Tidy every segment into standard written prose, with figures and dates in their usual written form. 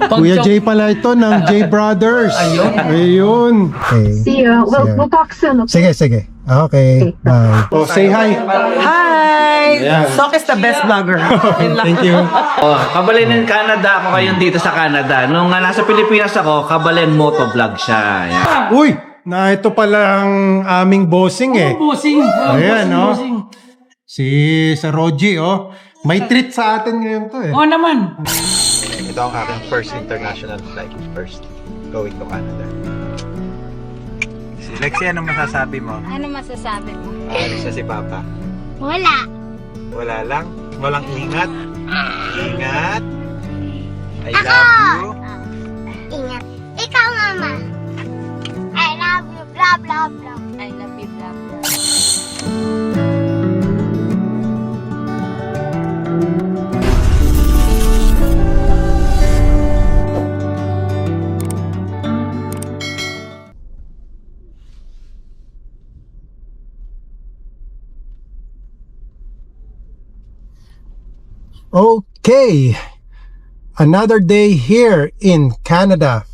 Kuya Jay pala ito ng J Brothers. Ayun. Okay. See you. We'll talk soon. Okay? Sige. Okay. Bye. Oh, say hi. Hi! Sok is the best vlogger. Thank you. Oh, Kabalen Canada ako ngayon dito sa Canada. Nung nasa Pilipinas ako, Kabalen Motovlog siya. Yan. Uy, na ito palang aming bossing eh. Bossing. Ayan, no? Si Sir Roji, oh. May treat sa atin ngayon to eh. Oo naman. Ito ang aking first international flight. First going to Canada. Si Lexi, anong masasabi mo? Ano masasabi mo? Aalis na si Papa. Wala. Wala lang? Walang ingat? Ingat? I Ako! love you. Ingat. Ikaw, Mama. I love you, blah, blah, blah. I love you, blah, blah. Okay. Another day here in Canada.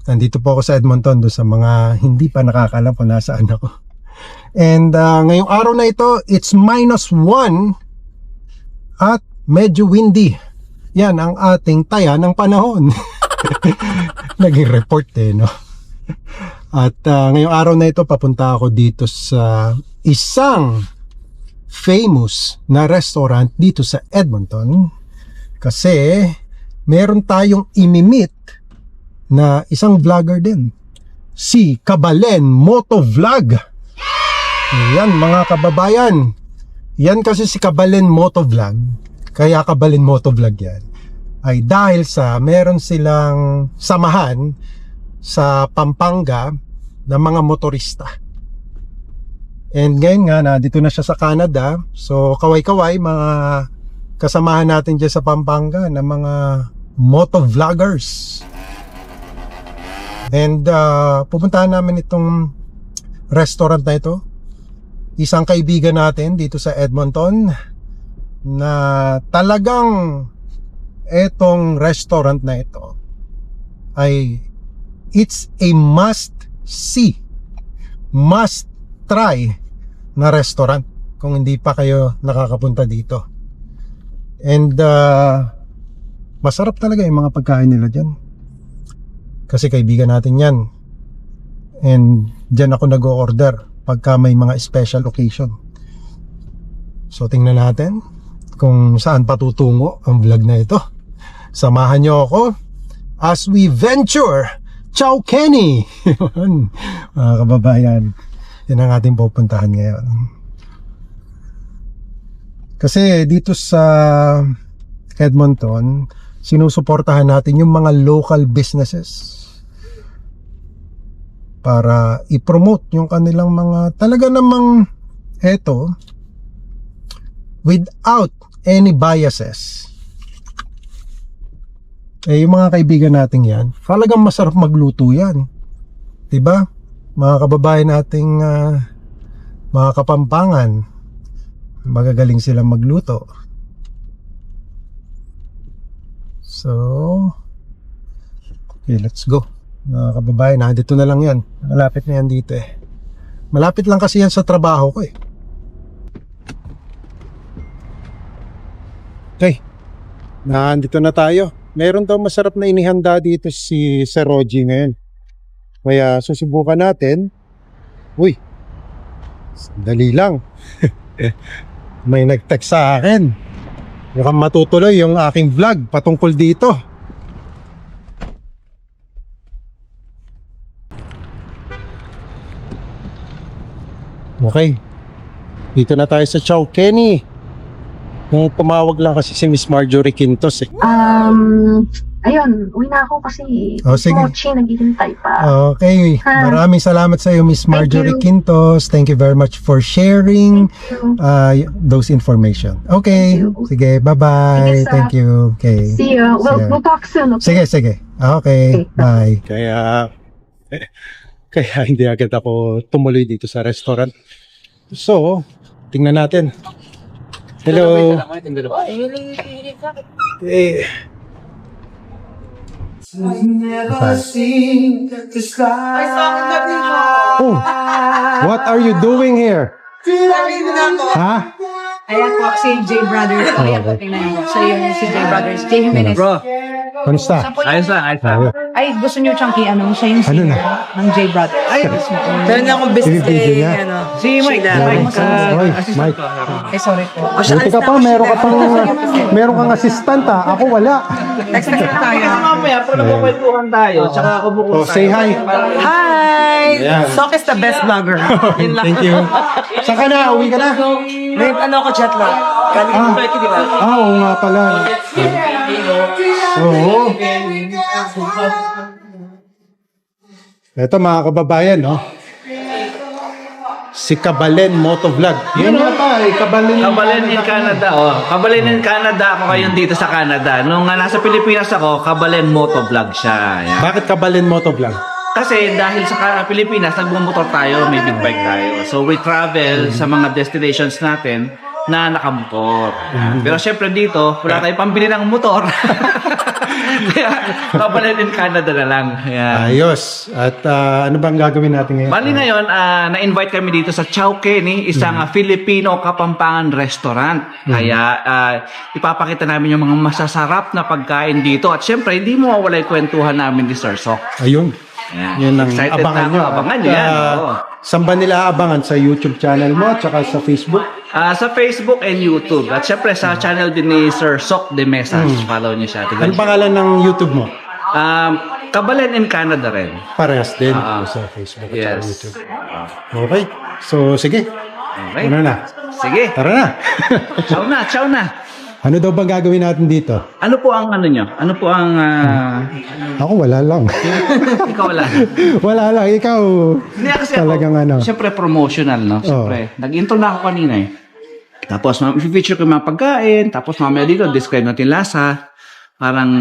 Nandito po ako sa Edmonton doon sa mga hindi pa nakakalam kung nasaan ako. And ngayong araw na ito, it's -1 at medyo windy. Yan ang ating taya ng panahon. Naging report eh, no? At ngayong araw na ito, papunta ako dito sa isang famous na restaurant dito sa Edmonton kasi meron tayong imimit na isang vlogger din, si Kabalen Motovlog. Yan mga kababayan, yan kasi si Kabalen Motovlog, kaya Kabalen Motovlog yan ay dahil sa meron silang samahan sa Pampanga ng mga motorista. And ngayon nga, dito na siya sa Canada. So, kaway-kaway, mga kasamahan natin dyan sa Pampanga na mga motovloggers. And pupuntahan namin itong restaurant na ito. Isang kaibigan natin dito sa Edmonton na talagang etong restaurant na ito ay it's a must see, must try na restaurant kung hindi pa kayo nakakapunta dito. And masarap talaga yung mga pagkain nila dyan kasi kaibigan natin yan, and dyan ako nag-o-order pagka may mga special occasion. So tingnan natin kung saan patutungo ang vlog na ito. Samahan nyo ako as we venture Ciao Kenny. Mga kababayan, yan ang ating pupuntahan ngayon. Kasi dito sa Edmonton, sinusuportahan natin yung mga local businesses para i-promote yung kanilang mga talaga namang eto without any biases. Eh yung mga kaibigan natin yan, talagang masarap magluto yan, diba? Mga kababayan nating mga Kapampangan, magagaling silang magluto. So okay, let's go. Mga kababayan, dito na lang yan. Malapit na yan dito eh. Malapit lang kasi yan sa trabaho ko eh. Okay, nandito na tayo. Meron daw masarap na inihanda dito si Sir Roji ngayon. Kaya susubukan natin. Uy, dali lang. May nag-text sa akin. Mukhang matutuloy yung aking vlog patungkol dito. Okay, dito na tayo sa Ciao Kenny. Nung tumawag lang kasi si Miss Marjorie Quintos eh. Ayun, uwi na ako kasi sige. Mochi naghihintay pa. Okay, maraming salamat sa iyo Miss Marjorie Quintos. Thank you very much for sharing those information. Okay, sige, bye-bye. Sige, Thank you. Okay. See you. We'll talk soon. Okay? Sige. Okay, bye. Kaya hindi agad ako tumuloy dito sa restaurant. So, tingnan natin. Hello. Oh, what are you doing here? Ha? Ayan po, si J Brothers. Ayan po, tingnan niyo. So, yun si J Brothers. J Jimenez. Bro, Kamusta? ayos lang, ayos lang. Ay, gusto niyo siyang siya yung Ano singer na? ng J Brothers. Ay, Meron na akong business Binibidyo niya. ano. Si Mike, Oy, Mike. ay sorry po. Buti ka pa, meron kang assistant ha. Ako wala. Next time tayo. Mamaya, pag nagkukwentuhan tayo, tsaka ako bukod Oh, say hi. Hi! Ayan. Sok is the best vlogger. Yun lang. Thank you. Saan ka na? Uwi ka na? May ano ako jet lag. Kanina Ah. ko di ba? Oo nga pala. Oo. Ito mga kababayan, no? Si Kabalen Motovlog. Yun nga pa, Kabalen. Kabalen in Canada, oh. Kabalen in Canada ako ngayon dito sa Canada. Nung nasa Pilipinas ako, Kabalen Motovlog siya. Yan. Bakit Kabalen Motovlog? Kasi dahil sa Pilipinas, nagmumotor tayo, may big bike tayo. So we travel sa mga destinations natin na nakamotor. Yan. Pero syempre dito, wala tayong pambili ng motor. Kaya Kabalen in Canada na lang. Yan. Ayos. At ano bang gagawin natin ngayon? Bali ngayon, na-invite kami dito sa Chowkeny, isang Filipino Kapampangan restaurant. Kaya ipapakita namin yung mga masasarap na pagkain dito. At syempre, hindi mo mawala yung kwentuhan namin ni Sir Sok. Ayun. Yan. Yan ang Excited abangan na nyo. ako. Abangan nyo yan. oo. Saan ba nila abangan? Sa YouTube channel mo at saka sa Facebook? Sa Facebook and YouTube. At syempre sa channel din ni Sir Sok de Mesas. Follow niyo siya. Ano pangalan ng YouTube mo? Kabalen in Canada rin. Parehas din sa Facebook at sa YouTube. Okay. So, sige. Okay. Ano na? Sige. Tara na. Ciao na. Ciao na. Ano daw bang gagawin natin dito? Ano po ang ano nyo? Ano po ang... Ako wala lang. ikaw wala. Wala lang. Ikaw Hindi kasi talagang ako, ano. siyempre promotional, no? Siyempre. Nag-intro na ako kanina eh. Tapos, i-feature ko yung mga pagkain. Tapos, mamaya dito, describe natin lasa. Parang,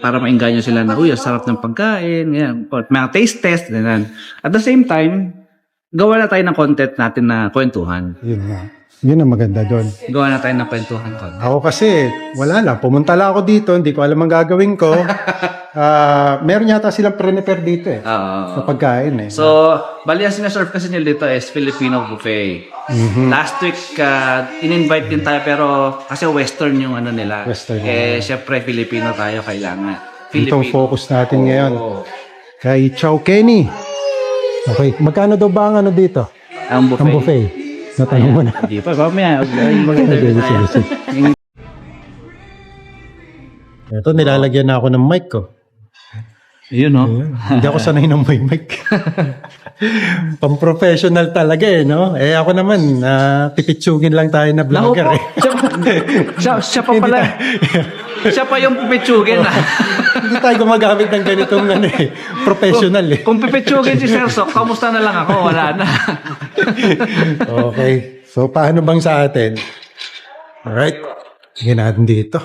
para maingganyo sila na, uy, ang sarap ng pagkain. Yan. Mga taste test. Ganyan. At the same time, gawa na tayo ng content natin na kwentuhan. Yun nga. Yun ang maganda doon. Gawa na tayo ng kwentuhan ko. Ako kasi, wala lang. Pumunta lang ako dito. Hindi ko alam ang gagawin ko. Meron yata silang prepare dito eh. Sa pagkain eh. So, bali ang sinaserve kasi nila dito is Filipino buffet. Last week, in-invite din tayo pero kasi western yung ano nila. Western. Syempre Filipino tayo kailangan. Itong Filipino. focus natin ngayon. Oo. Kay Chowkeny. Okay. Magkano daw ba ang ano dito? Ang buffet. Ang buffet. Natanong mo na. Hindi pa, mamaya. Sige, sige. Ito, nilalagyan na ako ng mic ko. Yun, no? Hindi ako sanay ng may mic. Pang-professional talaga eh, no? Eh ako naman, pipitsugin lang tayo na vlogger eh. Siya pa pala. Siya pa yung pipitsugin na. Hindi tayo gumagamit ng ganitong ano eh, professional eh. Kung pipitsugin si Sir Sok, kamusta na lang ako? Wala na. Okay. So, paano bang sa atin? Alright. Tingnan natin dito.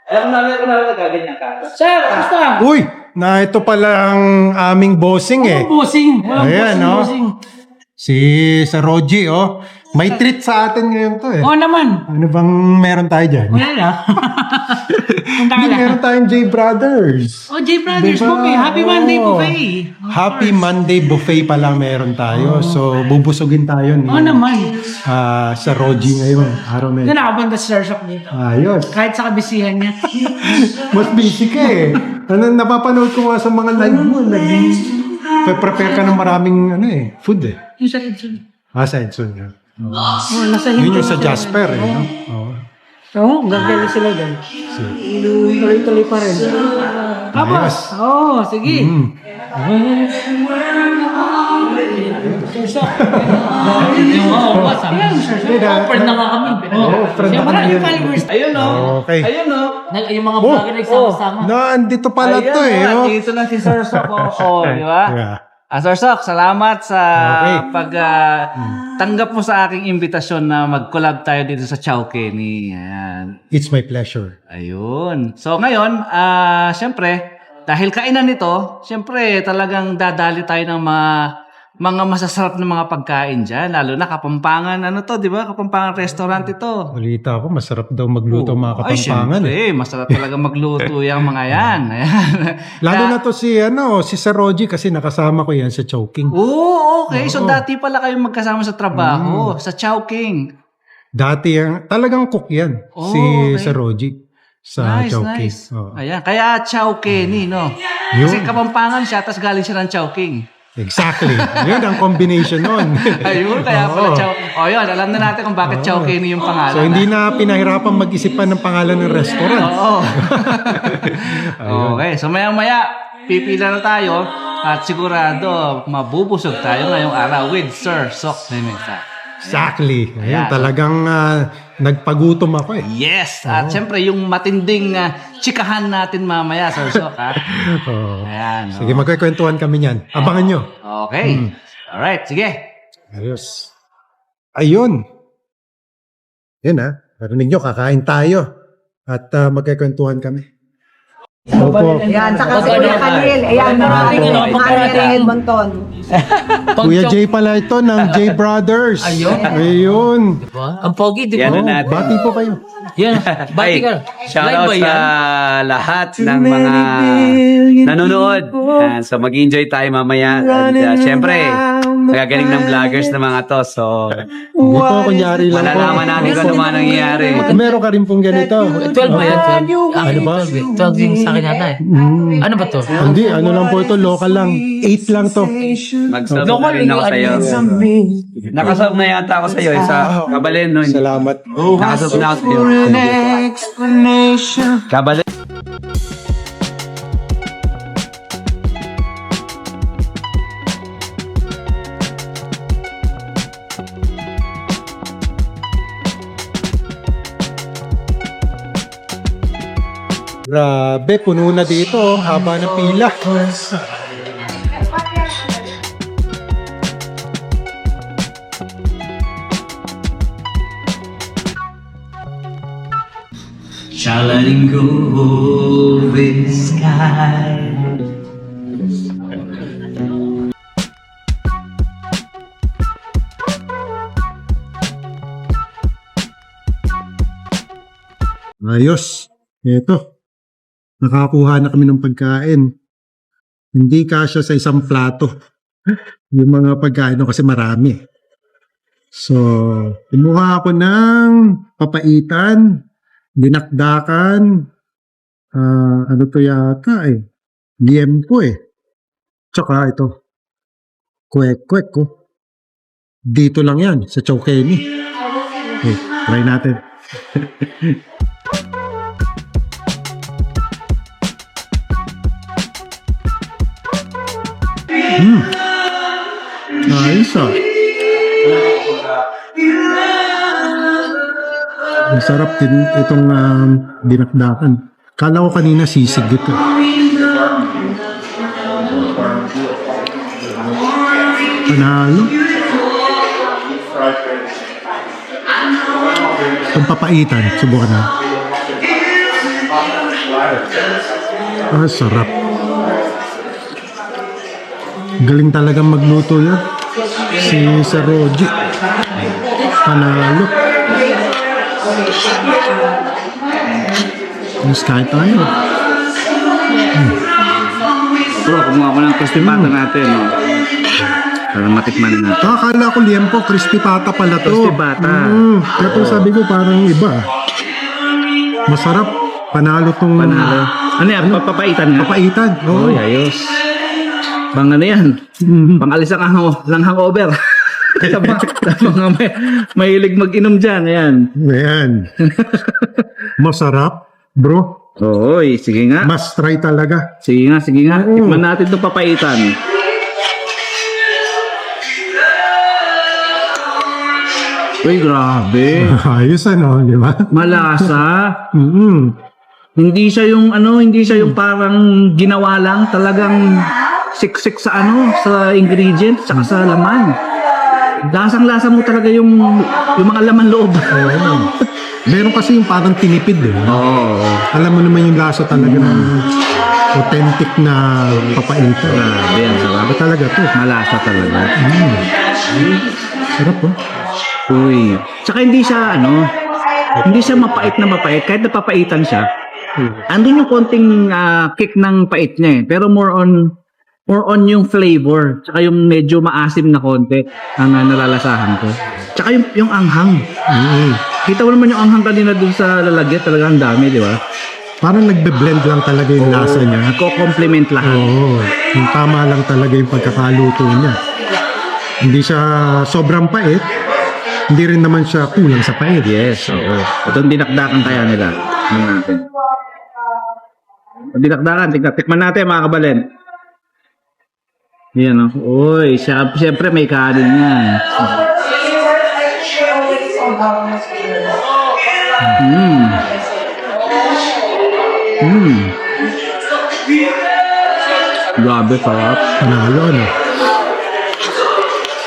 Alam namin kung nagaganyan ka. Sir, kamusta? Uy! Na ito palang aming bossing eh. Busing. Ayan, no? Si Sir Roji, oh. May treat sa atin ngayon to eh. Oo naman. Ano bang meron tayo dyan? Wala na. Punta ka Hindi, na. meron tayong J Brothers. Oh, J Brothers Diba? Buffet. Happy Monday Oo. Buffet. Happy Monday Buffet pala meron tayo. So, bubusugin tayo ni Oo naman. sa Roji ngayon. Araw na Hindi yun. nakabanda si Sir Shock dito. Ayos. Kahit sa kabisihan niya. Mas busy ka eh. Ano, napapanood ko nga sa mga live mo. Prepare ka ng maraming ano eh, food eh. Yung sa Edson. Sa Edson yun. Oh, nasa Yun Hindu. yung sa Jasper eh. No? Oo. Oo, gagaling sila doon. Tuloy-tuloy pa rin. Ayos. Oo, sige. Sir Shock. Oo, sabi lang, Sir Shock. Offer na nga kami. offer na Siya, kami maraming yun. followers. Ayun, no? Okay. Ayun, no? Yung mga vlogger nagsama-sama. Andito pala to eh. Oh. Dito na si Sir Sok. Oo, di ba? Yeah. Sir Sok, salamat sa Okay. tanggap mo sa aking imbitasyon na mag-collab tayo dito sa Chowkeny. Ayan. It's my pleasure. Ayun. So ngayon, syempre, dahil kainan nito, syempre talagang dadali tayo ng mga mga masasarap na mga pagkain dyan. Lalo na Kapampangan, ano to, di ba? Kapampangan restaurant ito. Balita ko, masarap daw magluto mga Ay, Kapampangan. syempre, masarap talaga magluto yung mga yan. Ayan. Lalo na to si Sir Rogie kasi nakasama ko yan sa Chowking. Oo, okay. So, dati pala kayong magkasama sa trabaho, sa Chowking. Dati talagang cook yan, Oh, si okay. Sir Rogie sa Chowking. Nice. Oo. Ayan, kaya Chowking, no? Yun. Kasi Kapampangan siya, tapos galing siya ng Chowking. Exactly. Yun ang combination nun. Ayun, kaya pala Chow. O yun, alam na natin kung bakit Chowking yung pangalan. So, hindi na pinahirapan mag-isip pa ng pangalan ng restaurant. Oo. Okay, so maya-maya, pipila na tayo at sigurado mabubusog tayo ngayong araw with Sir Sok Mesa. Exactly. Ayan, Ayan. talagang nagpagutom ako eh. Yes! At syempre, yung matinding chikahan natin mamaya, Sir Sok, ha? Oo. Ayan. Sige, magkikwentuhan kami niyan. Abangan nyo. Okay. Alright, sige. Ayos. Ayun. Yan narinig nyo, kakain tayo. At magkikwentuhan kami. Opo. Ayan, saka si Kuya Khalil. Ayan, maraming Edmonton. Kuya Jay pala ito ng J Brothers. Ayun. Ang pogi, di ba? Yan na natin. Bati po kayo. Yan. Bati ka. Shoutout Live ba sa yan? lahat ng mga nanonood. So mag-enjoy tayo mamaya. At syempre, nagagaling ng vloggers na mga to. So, Hindi po, kunyari lang po. malalaman natin kung ano mga nangyayari. Meron ka rin pong ganito. 12 ba yan? 12? Ano ba? 12 din sa akin yata eh. Ano ba to? Hindi, ano lang po ito, local lang. 8 lang to. Mag-sub na rin ako sa'yo. Nakasub na yata ako sa'yo. Sa Kabalen, no? Salamat. Nakasub na ako sa'yo. Kabalen. Grabe, puno na dito. Haba ng pila. Shall letting go of this sky. Ayos. Ito. Nakakuha na kami ng pagkain. Hindi kasya sa isang plato. Yung mga pagkain no, kasi marami. So, kumuha ako ng papaitan, dinakdakan, ano to yata eh. Liempo eh. Tsaka ito. Kwek-kwek ko. Dito lang yan, sa Chowkeni. Okay, try natin. Ayos Ang sarap din itong dinakdakan. Kala ko kanina sisig ito. Panalo. Itong papaitan, subukan na. Sarap. Galing talagang magluto yan. Si Sir Rogie. Panalo. Mas kahit tayo. Bro, kumuha ko ng crispy pata natin. No? Para matikman natin. Akala ko liempo, crispy pata pala to. Crispy pata. Kaya sabi ko parang iba. Masarap. Panalo tong... Panalo. Ano yan? Papaitan nga? Papaitan. Oo. Oh, ayos. Pang ano yan? Pangalis lang hangover. Sa mga mahilig mag-inom dyan. Ayan. Ayan. Masarap, bro. Oo, sige nga. Must try talaga. Sige nga. Tikman natin itong papaitan. Uy, grabe. Ayos ano, di ba? Malasa. Hindi siya yung parang ginawa lang, talagang siksik sa sa ingredient, saka sa laman. lasang-lasa mo talaga yung mga laman loob. Oo. Meron kasi yung parang tinipid eh. Oo. Alam mo naman yung lasa talaga ng authentic na papainta. Grabe, ang sarap. Ba talaga to? Malasa talaga. Sarap po. Uy. Tsaka hindi siya mapait na mapait. Kahit napapaitan siya, andun yung konting kick ng pait niya eh. Pero more on yung flavor. Tsaka yung medyo maasim na konti ang nalalasahan ko. Tsaka yung anghang. Kita mo naman yung anghang kanina dun sa lalagyan. Talagang dami, di ba? Parang nagbe-blend lang talaga yung lasa niya. Nagko-complement lahat. Oo. Yung tama lang talaga yung pagkakaluto niya. Hindi siya sobrang pait. Hindi rin naman siya kulang sa pait. Yes, oo. Itong dinakdakan kaya nila. Tingnan natin. Itong dinakdakan, tikman natin mga kabalen. Yan o. Uy, siyempre may kanin yan. Grabe, sarap. Panalo, ano?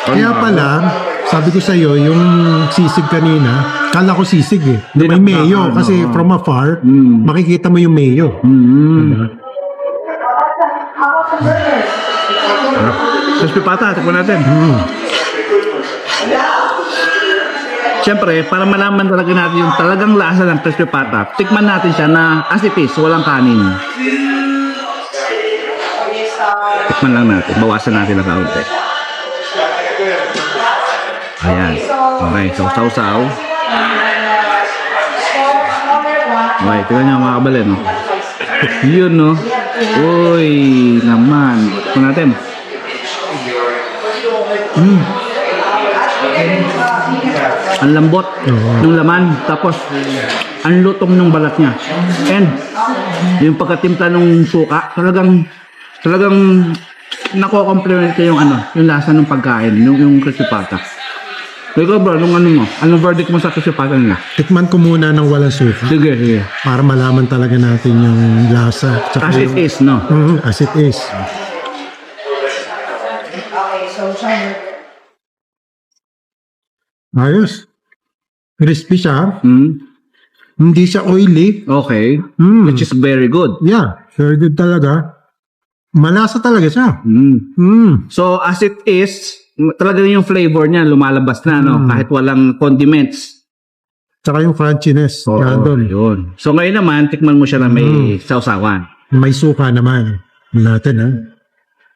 Kaya pala, sabi ko sa'yo, yung sisig kanina, kala ko sisig eh. May mayo. Kasi from afar, makikita mo yung mayo. Diba? Crispy pata, tikman natin. Siyempre, para malaman talaga natin yung talagang lasa ng crispy pata, tikman natin siya na as it is, walang kanin. Tikman lang natin. Bawasan natin ang kaunti. Ayan. Okay, sausaw-saw. Okay, tignan nyo mga kabalen, no? Yun, no? Uy, naman. Tikman natin. Ang lambot ng laman. Tapos, ang lutong ng balat niya. And, yung pagkatimpla ng suka, talagang nako-complement yung yung lasa ng pagkain, yung crispy pata. Ikaw bro, anong verdict mo sa crispy pata nila? Tikman ko muna ng walang suka. Sige. Para malaman talaga natin yung lasa. Tsaka As it is, no? As it is. Ayos. Crispy siya. Hindi siya oily. Okay. Which is very good. Yeah, very good talaga. Malasa talaga siya. So, as it is, talagang yung flavor niya lumalabas na, no? Kahit walang condiments. Tsaka yung crunchiness. Yan doon. Yun. So, ngayon naman, tikman mo siya na may sausawan. May suka naman. Natin, ha?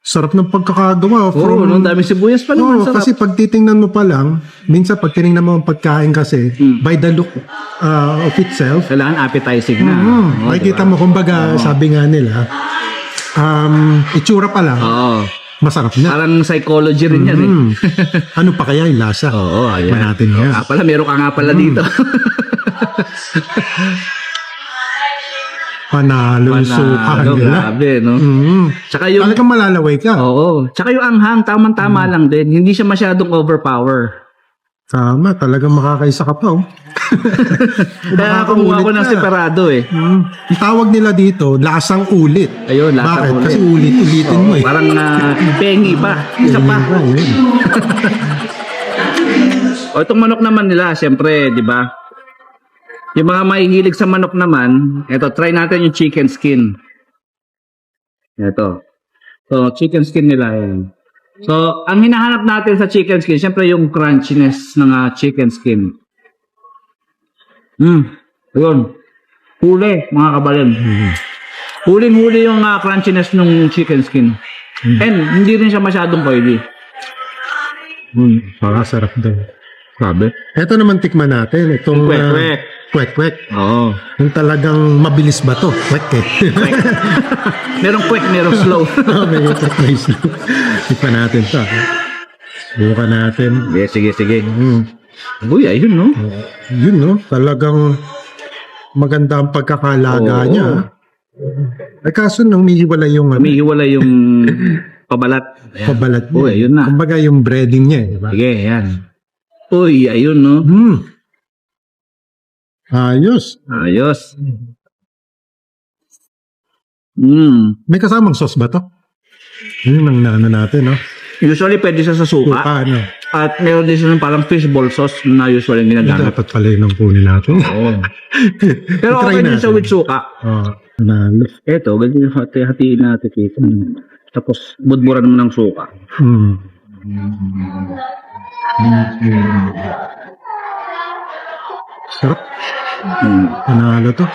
Sarap ng pagkakagawa. Oo, no? Dami sibuyas pa naman. Sarap. Kasi pag titingnan mo pa lang, minsan pag tinignan mo ang pagkain kasi, by the look of itself, Kailangan appetizing na. makikita mo, kumbaga, sabi nga nila, itsura pa lang, Oo. masarap na. Parang psychology rin yan, eh. Ano pa kaya yung lasa? Oo, ayan. Tikman natin yan. Pala, meron ka nga pala dito. Panalo yung suka nila. Grabe, no? Tsaka yung... Talagang malalaway ka. Oo. Tsaka yung anghang, tamang-tama lang din. Hindi siya masyadong overpower. Tama, talagang makakaisa ka pa, oh. Kaya kumuha ko ng ka. separado, eh. Ang tawag nila dito, lasang ulit. Ayun, lasang Bakit? ulit. Kasi ulit-ulitin mo eh. Parang pengi pa. Isa pa. Ayun. O itong manok naman nila, siyempre, di ba? Yung mga mahihilig sa manok naman, eto, try natin yung chicken skin. Eto. So, chicken skin nila yan. So, ang hinahanap natin sa chicken skin, siyempre yung crunchiness ng chicken skin. Ayun. Huli, mga kabalin. Huling-huli yung crunchiness ng chicken skin. And, hindi rin siya masyadong oily. Sarap daw. Sabi? Ito naman tikman natin. Itong Kwek-kwek. kwek-kwek. Oo. Yung talagang mabilis ba to? Kwek eh. Merong quick, merong slow. May kwek na slow. Tikman natin to. Buka natin. Sige. Uy, ayun, no? Yun, no? Talagang maganda ang pagkakalaga Oo. niya. Ay kaso nang umihiwala yung Humihiwala yung pabalat. Ayan. pabalat niya. Uy, ayun na. Kumbaga yung breading niya, di ba? Sige, ayan. Uy, ayun, no? Ayos. Ayos. May kasamang sauce ba to? Yun ang naano natin, no? Usually, pwede siya sa suka. Suka, ano? At meron din sila parang fishball sauce na usually ginagamit. Dapat pala yun ang kunin natin. Pero Try okay din siya natin. with suka. Nanalo. Ito, ganyan yung hatiin natin dito. Tapos, budburan mo ng suka. Sarap. Nanalo to.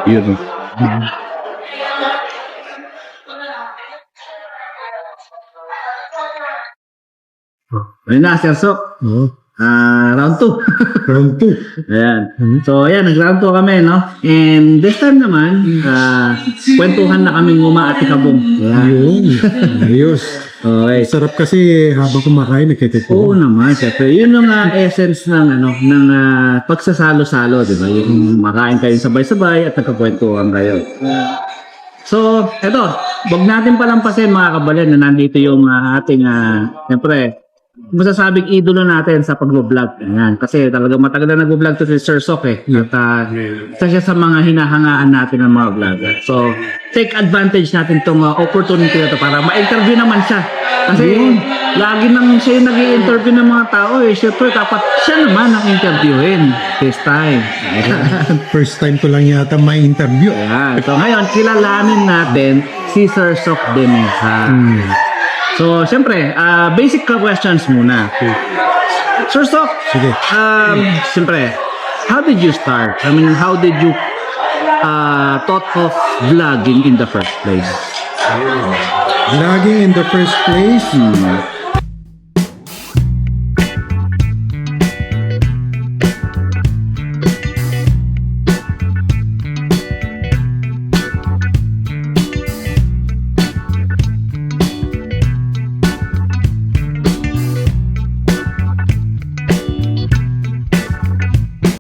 Yun. Ayun na, Sir Sok. Oo. Round 2. Round 2. Ayan. So, ayan, nag-round 2 kami, no? And this time naman, kwentuhan na kaming umaati-kabong. Ayan. Yun. Ayos. Okay. Sarap kasi habang kumakain, nakikita Oo ko. naman, syempre. Yun ang essence ng pagsasalo-salo, di ba? Yung makain kayo sabay-sabay at nagkakwentuhan kayo. So, eto, wag natin palampasin mga kabalan na nandito yung ating, syempre, masasabing idolo natin sa pag-vlog. Ayan. Kasi talaga matagal na nag-vlog to si Sir Sok eh. At isa siya sa mga hinahangaan natin ng mga vlogger. So, take advantage natin tong opportunity na to para ma-interview naman siya. Kasi lagi nang siya yung nag-i-interview ng mga tao eh. Siyempre, dapat siya naman ang interviewin this time. Ayan. First time ko lang yata may interview. Ayan. So, ngayon, kilalanin natin si Sir Sok Demesa. So, siyempre, basic questions muna. Sir Sok, Sige. siyempre, how did you start? I mean, how did you thought of vlogging in the first place? Vlogging in the first place,